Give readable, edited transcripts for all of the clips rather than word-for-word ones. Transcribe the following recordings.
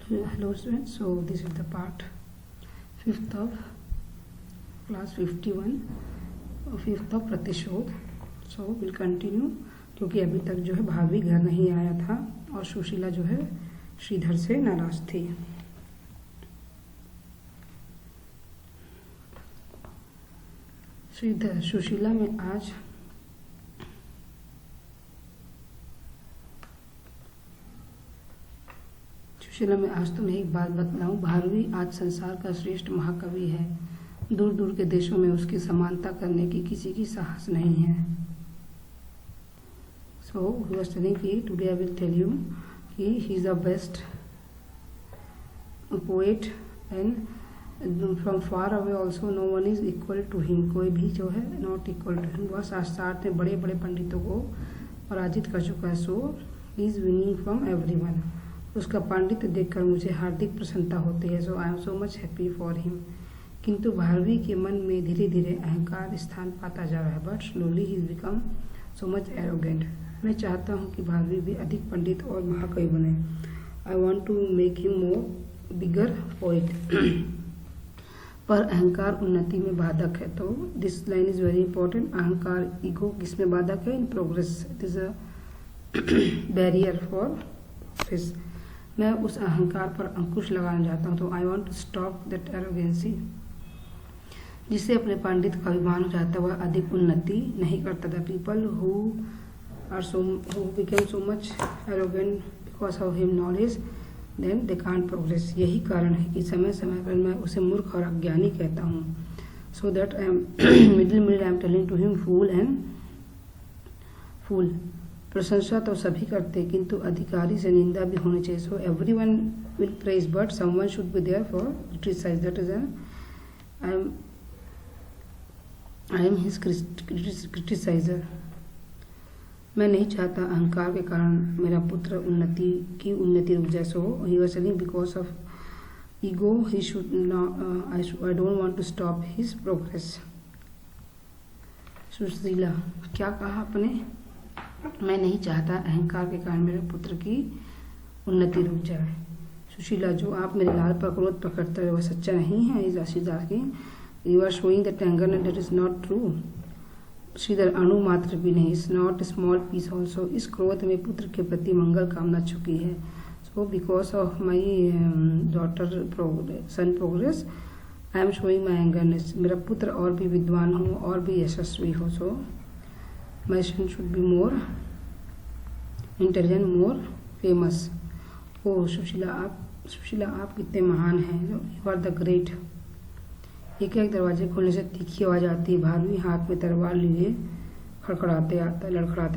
Hello students, so this is the part 5th of class 51 5th of प्रतिशोध. So we'll continue क्योंकि अभी तक जो है भाभी घर नहीं आया था और सुशीला जो है श्रीधर से नाराज थी. श्रीधर सुशीला में आज तुम्हें एक बात बतलाऊं. भारवी आज संसार का श्रेष्ठ महाकवि है. दूर दूर के देशों में उसकी समानता करने की किसी की साहस नहीं है. सो ही वाज टेलिंग कि today I will tell you कि he is the best poet and from far away also no one is equal to him. कोई भी जो है नॉट इक्वल टू हिम. वह शास्त्रार्थ में बड़े बड़े पंडितों को पराजित कर चुका है. So he is winning from everyone. उसका पांडित्य देखकर मुझे हार्दिक प्रसन्नता होती है. So I am so much happy for him. किंतु भारवी के मन में धीरे धीरे अहंकार स्थान पाता जा रहा है. But slowly he is become so much arrogant. मैं चाहता हूँ कि भारवी भी अधिक पंडित और महाकवि बने. I want to make him more bigger poet. पर अहंकार उन्नति में बाधक है. तो this line is very important. अहंकार ईगो किसमें बाधक है? In progress. It is a barrier for this. मैं उस अहंकार पर अंकुश लगाना चाहता हूँ. तो I want to stop that arrogance. जिससे अपने पांडित का अभिमान हो जाता है वह अधिक उन्नति नहीं करता था. People who became so much arrogant because of him knowledge then they can't progress. यही कारण है कि समय समय पर मैं उसे मूर्ख और अज्ञानी कहता हूँ. So that I am middle I am telling to him fool and fool. प्रशंसा तो सभी करते किंतु अधिकारी से निंदा भी होनी चाहिए. So everyone will praise but someone should be there for criticise. That is I am his criticiser. मैं नहीं चाहता अहंकार के कारण मेरा पुत्र उन्नति रुक जाए. So he was telling because of ego he should not. I don't want to stop his progress. Sushila क्या कहा आपने? मैं नहीं चाहता अहंकार के कारण मेरे पुत्र की उन्नति रुक जाए. सुशीला जो आप मेरे लाल पर क्रोध प्रकटते हुए वह सच्चा नहीं है. इज आशीर्वाद की you are showing that anger and that is not true. Shridhar अणु मात्र भी नहीं. Is not small piece also. इस क्रोध में पुत्र के प्रति मंगल कामना चुकी है. So because of my daughter son progress I am showing my angerness. मेरा पुत्र और भी विद्वान हो और भी यशस्वी हो. So my son should be more intelligent more famous. ओ सुशीला आप कितने महान हैं. You are the great. एक एक दरवाजे खोलने से तीखी आवाज आती है. भारवी हाथ में तलवार लिए लड़खड़ाते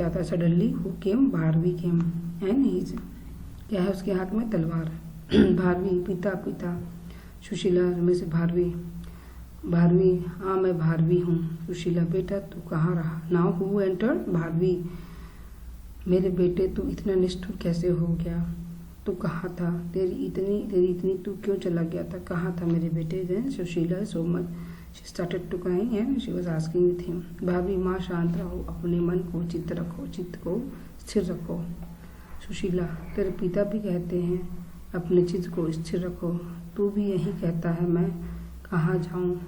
आता. Suddenly who came? Bharavi came and his. क्या है उसके हाथ में? तलवार. भारवी पिता. सुशीला में से भारवी हाँ मैं भारवी हूँ. सुशीला बेटा तू कहाँ रहा? Now who entered? भारवी मेरे बेटे तू इतना निष्ठुर कैसे हो गया? तू कहाँ था? तेरी इतनी तू क्यों चला गया था? कहाँ था मेरे बेटे? Then Sushila so much she started to crying and she was asking with him. भाभी माँ शांत रहो. अपने मन को चित्त को स्थिर रखो. सुशीला तेरे पिता भी कहते हैं अपने चित्त को स्थिर रखो. तू भी यही कहता है. मैं कहाँ जाऊँ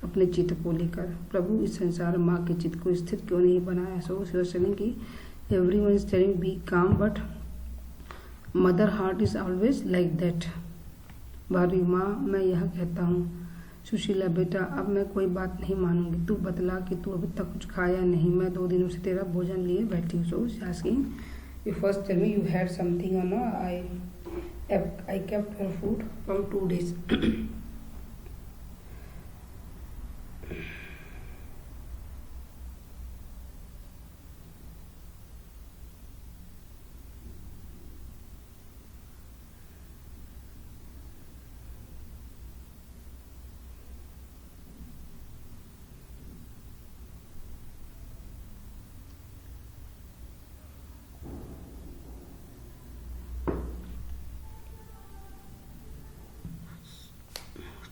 अपने चित्त को लेकर? प्रभु इस संसार माँ के चित्त को स्थिर क्यों नहीं बनाया? सो शी वाज टेलिंग कि एवरीवन इज टेलिंग बी काम but mother heart is always like that. भाभी माँ मैं यह कहता हूँ. सुशीला बेटा अब मैं कोई बात नहीं मानूंगी. तू बतला कि तू अभी तक कुछ खाया नहीं. मैं 2 दिनों से तेरा भोजन लिए बैठी हूँ. So she asking you first tell me you had something or no. I kept your food from 2 days.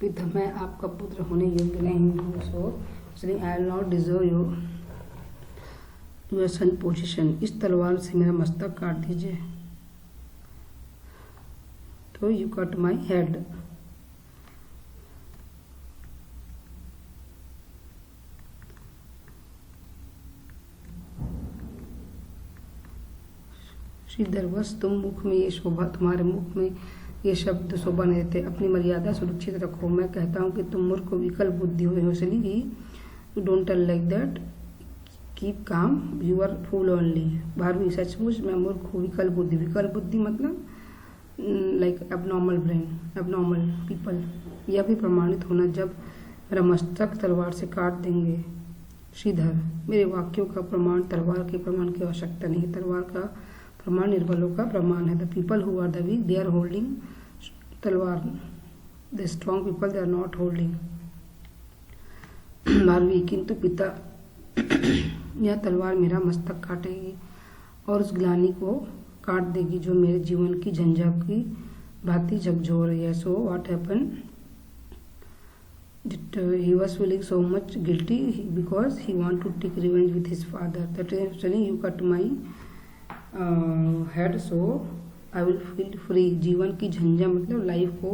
पिता मैं आपका पुत्र होने योग्य नहीं हूँ. So I will not deserve your son position. इस तलवार से मेरा मस्तक काट दीजिए. तो you cut my head. Shridhar बस तुम मुख में ये शोभा, तुम्हारे मुख में ये शब्द शोभा नहीं देते, अपनी मर्यादा सुरक्षित रखो। मैं कहता हूँ कि तुम मूर्ख विकल्प बुद्धि हो, इसलिए you don't tell like that, keep calm, you are fool only. Bharavi सचमुच मैं मूर्ख हूँ, विकल्प बुद्धि मतलब like abnormal brain, abnormal people. यह भी प्रमाणित होना जब मेरा मस्तक तलवार से काट देंगे। श्रीधर मेरे वाक्यों का प्रमाण तलवार के प्रमाण की आवश्यकता नहीं, तलवार का प्रमाण निर्बलों का प्रमाण है। The people who are the weak they are holding तलवार, the strong people they are not holding. Bharavi किंतु पिता यह तलवार मेरा मस्तक काटेगी और उस ग्लानि को काट देगी जो मेरे जीवन की झंझा की भांति झकझोर रही है। So what happen, he was feeling so much guilty because he wanted to take revenge with his father. That is telling you cut my head so I will feel free. जीवन की झंझा मतलब लाइफ को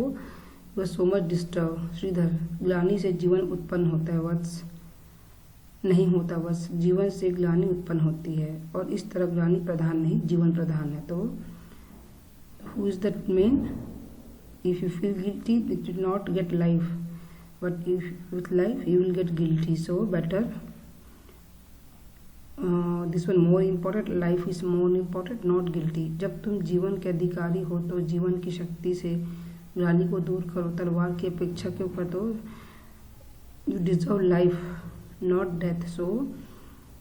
was so much disturb. Shridhar ग्लानि से जीवन उत्पन्न होता है, वत्स नहीं होता, बस जीवन से ग्लानि उत्पन्न होती है और इस तरह ग्लानि प्रधान नहीं, जीवन प्रधान है। तो who is that man? If you feel guilty, it will not get life. But if with life you will get guilty, so better this one more important, life is more important, not guilty. जब तुम जीवन के अधिकारी हो तो जीवन की शक्ति से ग्लानि को दूर करो, तलवार की अपेक्षा क्यों करते हो? You deserve life, not death. So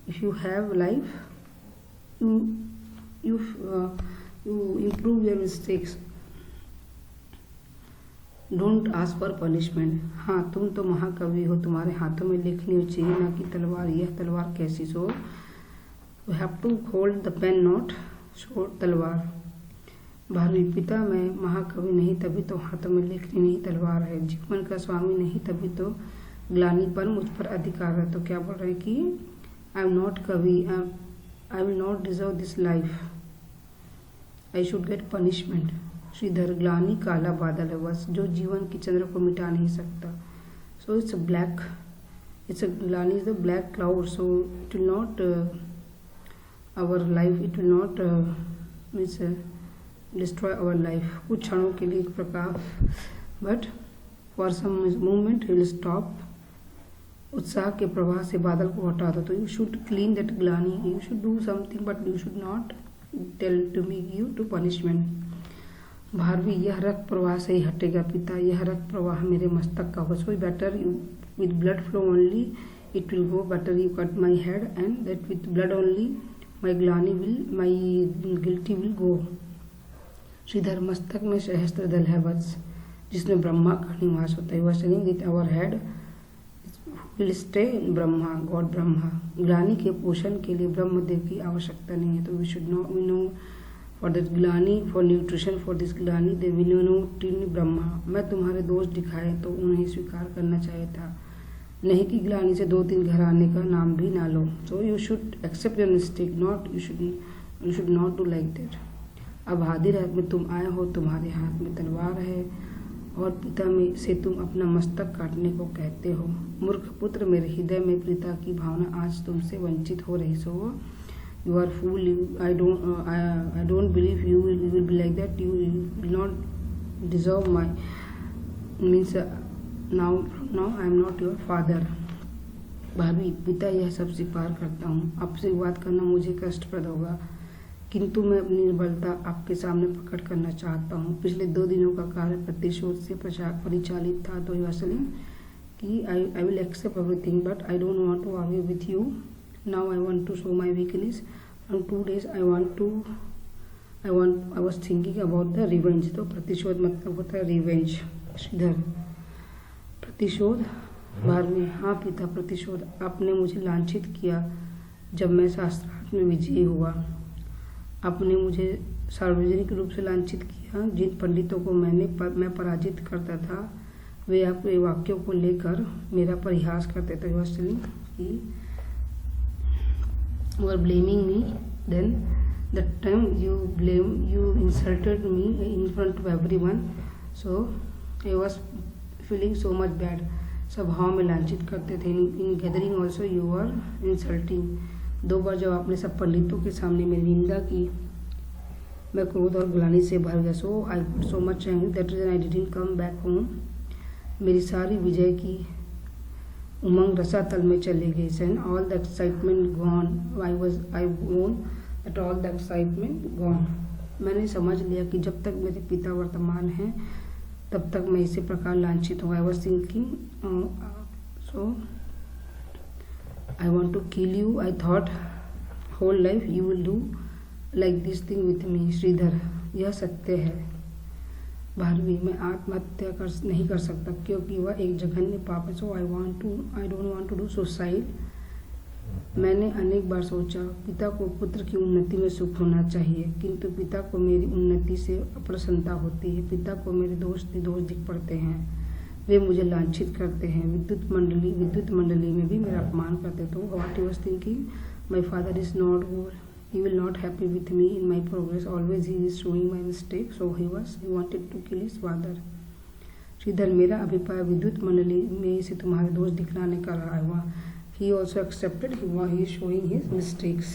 if you have life, you improve your mistakes. Don't ask for punishment. हाँ तुम तो महाकवि हो, तुम्हारे हाथों में लेखनी हो चाहिए ना कि तलवार। यह तलवार कैसी? So you have to hold the pen not sword तलवार। भारवी पिता मैं महाकवि नहीं तभी तो हाथों में लेखनी नहीं तलवार है, जीवन का स्वामी नहीं तभी तो ग्लानि पर मुझ पर अधिकार है। तो क्या बोल रहे हैं कि आई एम नॉट कवि, I will not deserve this life, I should get punishment. Shridhar ग्लानि काला बादल है बस जो जीवन की चंद्र को मिटा नहीं सकता। सो इट्स ब्लैक, इट्स ग्लानि is the black cloud, so it will not our life, it will not means destroy our life. कुछ क्षणों के लिए एक प्रकाश, but for some moment will stop. उत्साह के प्रवाह से बादल को हटा दो। तो यू शुड क्लीन दैट ग्लानि, you should do something but you should not tell to me you to punishment. Bharavi यह रक्त प्रवाह से ही हटेगा पिता, यह रक्त प्रवाह मेरे मस्तक का हो। So better you with blood flow only it will go, better you cut my head and that with blood only my ग्लानि will, my guilty will go. Shridhar मस्तक में सहस्त्र दल है वत्स जिसमें ब्रह्मा का निवास होता है। वह saying that our head will stay in Brahma, god Brahma. ग्लानि के पोषण के लिए ब्रह्मदेव की आवश्यकता नहीं है। तो we should know, we know for that ग्लानि, for nutrition for this ग्लानि they will know tin Brahma. मैं तुम्हारे दोष दिखाए तो उन्हें स्वीकार करना चाहिए था, नहीं कि ग्लानि से 2-3 घर आने का नाम भी ना लो। So you should accept your mistake, not you should not do like that. अब आधी रात में तुम आए हो, तुम्हारे हाथ में तलवार है और पिता में से तुम अपना मस्तक काटने को कहते हो। मूर्ख पुत्र, मेरे हृदय में पिता की भावना आज तुमसे वंचित हो रही। सो you are fool, I don't believe you will be like that, you will not deserve my means now I am not your father। भाभी पिता यह सब स्वीकार करता हूँ, आपसे बात करना मुझे कष्टप्रद होगा किंतु मैं अपनी निर्बलता आपके सामने प्रकट करना चाहता हूँ। पिछले 2 दिनों का कार्य प्रतिशोध से परिचालित था। तो सेइंग कि I will accept everything but I don't want to argue with you. Now I want to show my weakness. From 2 days I was thinking about the revenge। तो प्रतिशोध मतलब होता है रिवेंज। श्रीधर प्रतिशोध। भारवी हाँ पिता प्रतिशोध। आपने मुझे लांछित किया जब मैं शास्त्रार्थ में विजयी हुआ, आपने मुझे सार्वजनिक रूप से लांछित किया। जिन पंडितों को मैं पराजित करता था वे आपके वाक्यों को लेकर मेरा परिहास करते थे। वह you are blaming me then That time you insulted me in front of everyone, so I was feeling so much bad. सभाओं में लांछित करते थे. In gathering also you are insulting. 2 बार जब आपने सब पंडितों के सामने मेरी निंदा की, मैं क्रोध और ग्लानि से भर गया. So I put so much anger, that reason I didn't come back home. मेरी सारी विजय की उमंग रसातल में चले गई. And all the excitement gone. I won that all the excitement gone. मैंने समझ लिया कि जब तक मेरे पिता वर्तमान हैं तब तक मैं इसी प्रकार लांछित हूँ. I was thinking so I want to kill you. I thought whole life you will do like this thing with me. Shridhar, यह सत्य है. भारवी, मैं आत्महत्या नहीं कर सकता क्योंकि वह एक जघन्य पाप है. So I don't want to do suicide. मैंने अनेक बार सोचा, पिता को पुत्र की उन्नति में सुख होना चाहिए, किंतु पिता को मेरी उन्नति से अप्रसन्नता होती है. पिता को मेरे दोष दिख पड़ते हैं. वे मुझे लांछित करते हैं. विद्युत मंडली में भी मेरा अपमान करते. तो what he was thinking, my father is not good, he will not happy with me in my progress, always he is showing my mistake, so he wanted to kill his father. Shridhar, मेरा अभिप्राय विद्युत मंडली में से तुम्हारे दोष दिखलाने का रहा है. he also accepted he is showing his mistakes.